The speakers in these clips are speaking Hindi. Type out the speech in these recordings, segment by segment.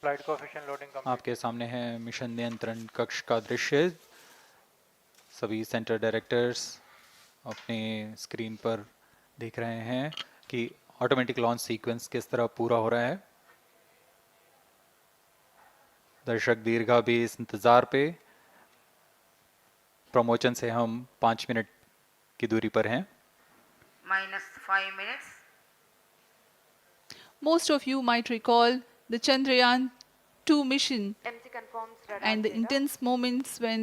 Flight coefficient loading complete. आपके सामने है मिशन नियंत्रण कक्ष का दृश्य। सभी सेंटर डायरेक्टर्स अपने स्क्रीन पर देख रहे हैं कि ऑटोमेटिक लॉन्च सीक्वेंस किस तरह पूरा हो रहा है। दर्शक दीर्घा भी इस इंतज़ार पे। प्रमोशन से हम 5 मिनट की दूरी पर हैं। -5 minutes. Most of you might recall the Chandrayaan 2 mission MC confirms radar and the data. intense moments when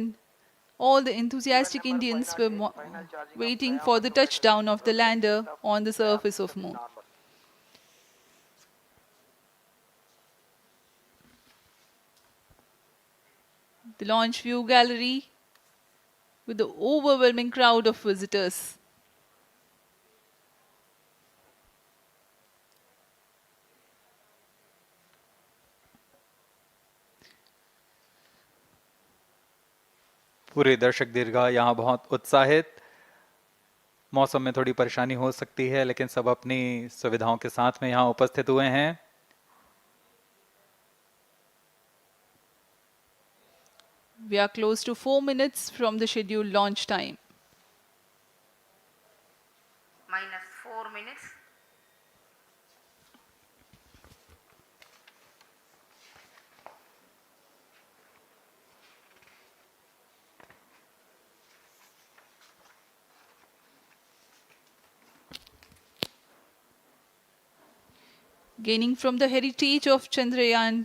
all the enthusiastic Indians were waiting for the touchdown of the lander on the surface of Moon. The launch view gallery with the overwhelming crowd of visitors. पूरे दर्शक दीर्घा यहाँ बहुत उत्साहित। मौसम में थोड़ी परेशानी हो सकती है, लेकिन सब अपनी सुविधाओं के साथ में यहाँ उपस्थित हुए हैं। We are close to 4 minutes from the scheduled launch time. -4 minutes. Gaining from the heritage of Chandrayaan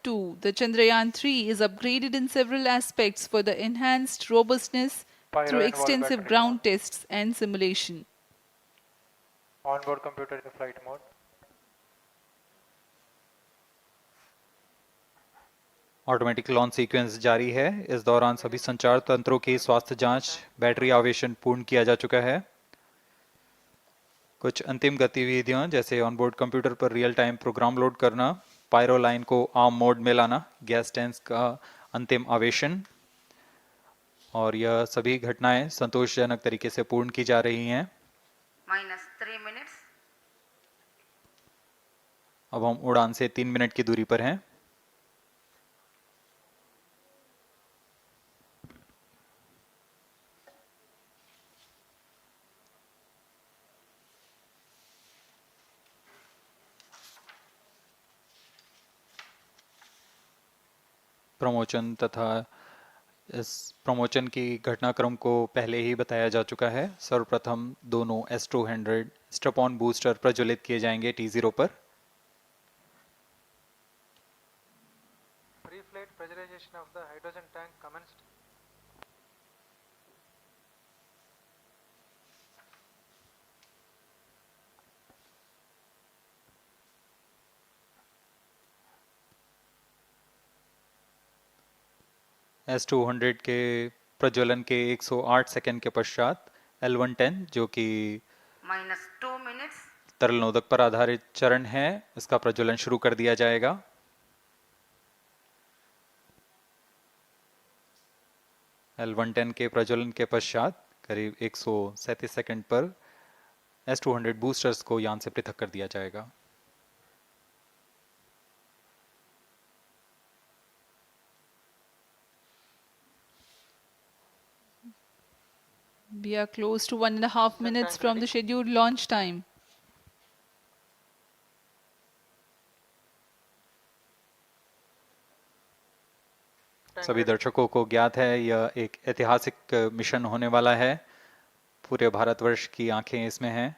2, the Chandrayaan 3 is upgraded in several aspects for the enhanced robustness Pyro through and wall extensive battery ground mode. tests and simulation. Onboard computer in flight mode. Automatic launch sequence जारी है। इस दौरान सभी संचार तंत्रों की स्वास्थ्य जांच, बैटरी आवेशन पूर्ण किया जा चुका है। कुछ अंतिम गतिविधियां जैसे ऑनबोर्ड कंप्यूटर पर रियल टाइम प्रोग्राम लोड करना, पायरो लाइन को आर्म मोड में लाना, गैस टैंक्स का अंतिम आवेशन, और यह सभी घटनाएं संतोषजनक तरीके से पूर्ण की जा रही हैं। -3 minutes. अब हम उड़ान से 3 मिनट की दूरी पर हैं। प्रमोशन तथा इस प्रमोशन की घटनाक्रम को पहले ही बताया जा चुका है। सर्वप्रथम दोनों S200 स्ट्रप-ऑन बूस्टर प्रज्वलित किए जाएंगे T0 पर। Pre-flight pressurization of the hydrogen tank commenced. S200 के प्रज्वलन के 108 सेकंड के पश्चात L110 जो कि -2 minutes. तरल नोदक पर आधारित चरण है, इसका प्रज्वलन शुरू कर दिया जाएगा। L110 के प्रज्वलन के पश्चात करीब 137 सेकंड पर S200 बूस्टर्स को यान से पृथक कर दिया जाएगा। We are close to 1.5 minutes from the scheduled launch time. सभी दर्शकों को ज्ञात है यह एक ऐतिहासिक मिशन होने वाला है। पूरे भारतवर्ष की आंखें इसमें हैं।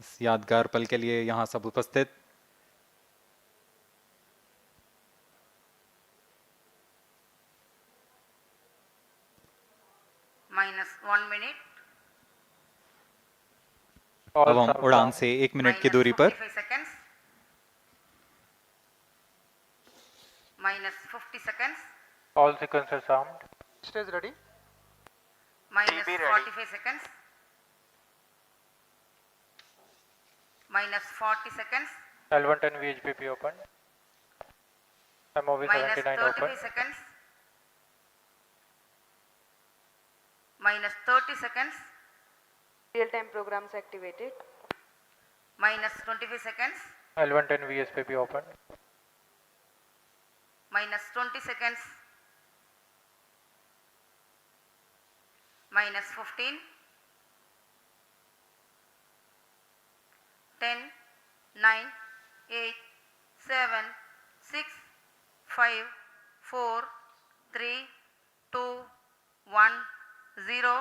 इस यादगार पल के लिए यहाँ सब उपस्थित। -1 minute. अब हम उड़ान से 1 मिनट की दूरी पर -55 seconds. -50 seconds. All sequencers armed. Stage ready. -45 seconds. -40 seconds. L110 VHPP opened. MOV 79 -35 open. seconds. -30 seconds. Real-time programs activated. minus 25 seconds, L110 VSPP open. minus 20 seconds, minus 15, 10, 9, 8, 7, 6, 5, 4, 3, 2, 1, 0.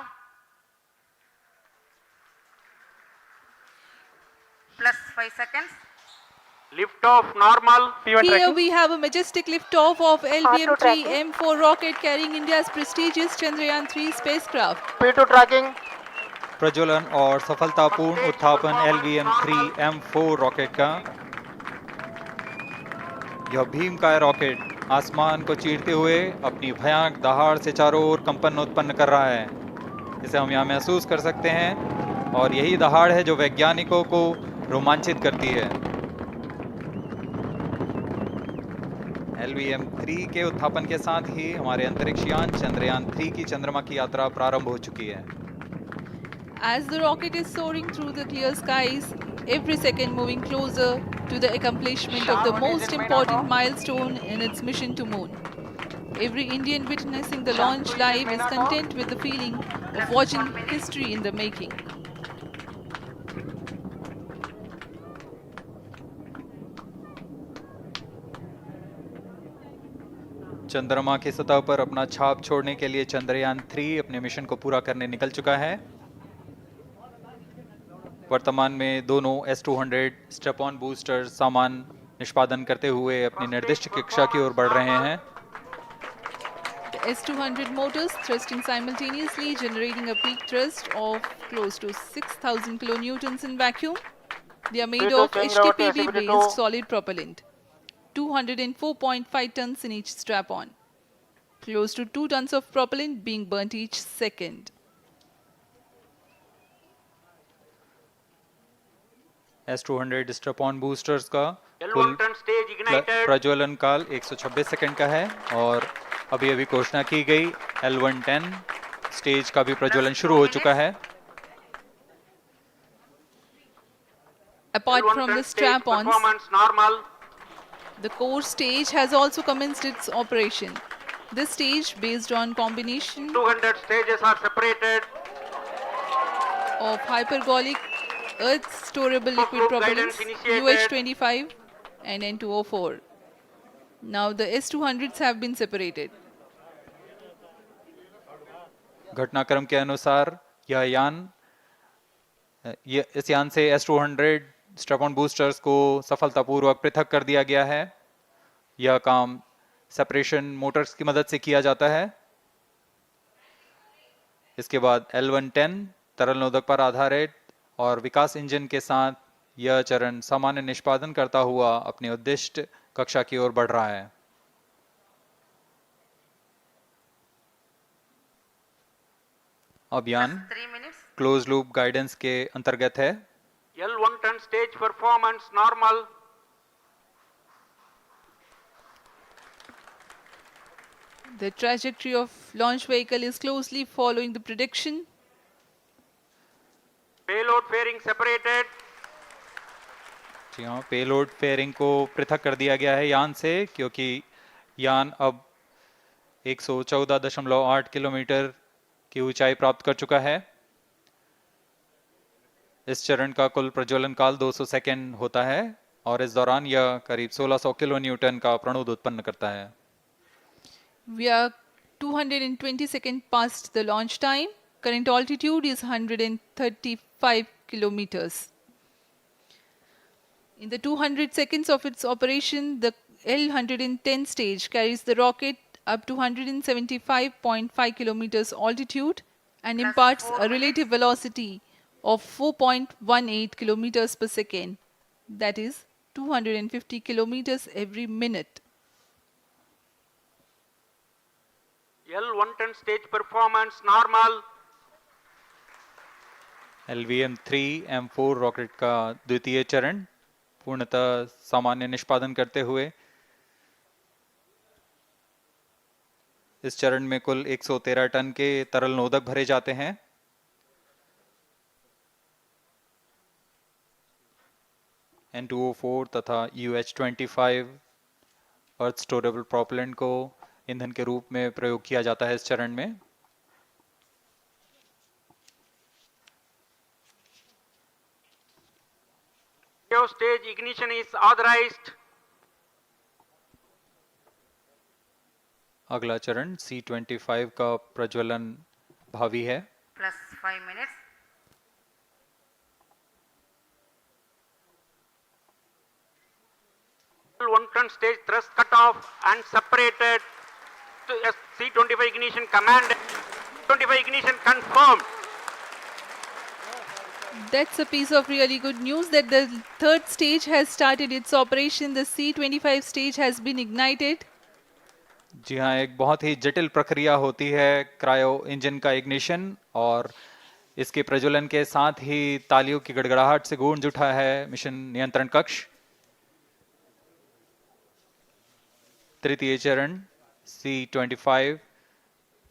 Plus 5 seconds. Lift off normal. P1 Here tracking. we have a majestic liftoff of LVM-3 M4 rocket carrying India's prestigious Chandrayaan-3 spacecraft. P2 tracking. प्रज्वलन और सफलतापूर्ण उत्थापन LVM-3 M4 रॉकेट का। यह भीमकाय रॉकेट आसमान को चीरते हुए अपनी भयानक दहाड़ से चारों ओर कंपन उत्पन्न कर रहा है। इसे हम यहाँ महसूस कर सकते हैं और यही दहाड़ है जो वैज्ञानिकों को रोमांचित करती है। LVM-3 के उत्थापन के साथ ही हमारे अंतरिक्ष यान चंद्रयान-3 की चंद्रमा की यात्रा प्रारंभ हो चुकी है। As the rocket is soaring through the clear skies, every second moving closer to the accomplishment of the most important milestone in its mission to moon. Every Indian witnessing the launch live is content with the feeling of watching history in the making. चंद्रमा की सतह पर अपना छाप छोड़ने के लिए चंद्रयान-3 अपने मिशन को पूरा करने निकल चुका है। वर्तमान में दोनों S-200 स्टेप-ऑन बूस्टर सामान निष्पादन करते हुए अपनी निर्दिष्ट कक्षा की ओर बढ़ रहे हैं। The S-200 motors thrusting simultaneously, generating a peak thrust of close to 6,000 kilonewtons in vacuum. They are made of HTPB-based solid propellant, 204.5 tons in each strap-on. Close to 2 tons of propellant being burnt each second. S-200 step-on boosters का L1 कुल turn stage ignited. प्रज्वलन काल 126 सेकंड का है और अभी अभी घोषणा की गई L110 स्टेज का भी प्रज्वलन शुरू हो चुका है। Apart L1 from turn the stage strap-ons, performance normal. the core stage has also commenced its operation. This stage, based on combination 200 stages are separated. of hypergolic earth storable liquid Group propellants guidance initiated. UH-25 and N204. Now the S-200s have been separated. घटनाक्रम के अनुसार इस यान से S-200 स्टेप-ऑन बूस्टर्स को सफलतापूर्वक पृथक कर दिया गया है। यह काम सेपरेशन मोटर्स की मदद से किया जाता है। इसके बाद L110 तरल नोदक पर आधारित और विकास इंजन के साथ यह चरण सामान्य निष्पादन करता हुआ अपनी उद्दिष्ट कक्षा की ओर बढ़ रहा है। अभियान 3 minutes. क्लोज लूप गाइडेंस के अंतर्गत है। L1 turn stage performance normal. The trajectory of launch vehicle is closely following the prediction. Payload fairing separated. जी हाँ, पेलोड फेयरिंग को पृथक कर दिया गया है यान से, क्योंकि यान अब 114.8 किलोमीटर की ऊंचाई प्राप्त कर चुका है। इस चरण का कुल प्रज्वलन काल 200 सेकेंड होता है और इस दौरान यह करीब 1600 किलो न्यूटन का प्रणुद उत्पन्न करता है। We are 220 seconds past the launch time. Current altitude is 135 kilometers. In the 200 seconds of its operation, the L110 stage carries the rocket up to 175.5 kilometers altitude and Plus imparts 4 a relative velocity of 4.18 kilometers per second, that is 250 kilometers every minute. L1 turn stage performance normal. LVM-3 M4 rocket का द्वितीय चरण पूर्णतः सामान्य निष्पादन करते हुए इस चरण में कुल 113 टन के तरल नोदक भरे जाते हैं। N2O4 तथा UH25 अर्थ स्टोरेबल प्रोपेलेंट को ईंधन के रूप में प्रयोग किया जाता है इस चरण में। Stage ignition is authorized. अगला चरण C25 का प्रज्वलन भावी है। plus 5 minutes. L110 stage thrust cut off and separated to C25 ignition command. 25 ignition confirmed. That's a piece of really good news that the third stage has started its operation. The C25 stage has been ignited. जी हाँ, एक बहुत ही जटिल प्रक्रिया होती है क्रायो इंजन का इग्निशन, और इसके प्रज्वलन के साथ ही तालियों की गड़गड़ाहट से गूंज उठा है मिशन नियंत्रण कक्ष। तृतीय चरण C25